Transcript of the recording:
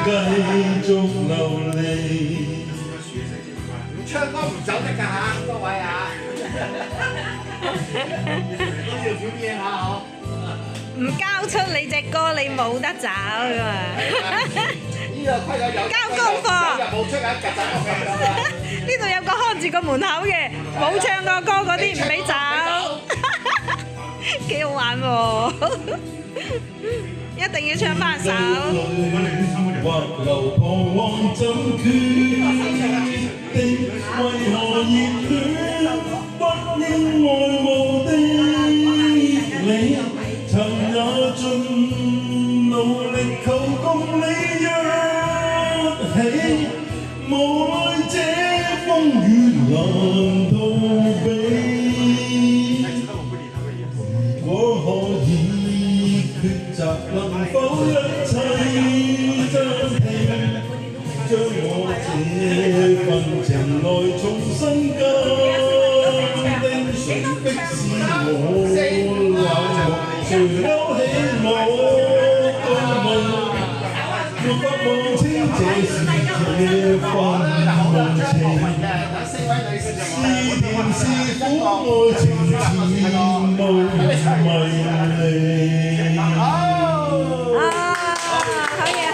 繼續流離。唱歌唔走得㗎嚇，各位啊！都要表演下嗬。唔交出你隻歌，你冇得走㗎嘛。呢個規矩有交功課有冇出緊曱甴落去啊？呢度有個看住個門口嘅，冇唱過歌嗰啲唔俾走，幾好玩喎！一定要唱翻首。或流彷徨怎決定？為何熱戀不應愛慕的你？曾也盡努力求共你一起，無奈這風雨難逃避。如果可以抉擇，能否一切真氣，將我這份情內重新加丁？誰逼使我冷漠？誰勾起我共鳴？沒法望清這是這份夢情。是甜是苦，愛情似夢迷離。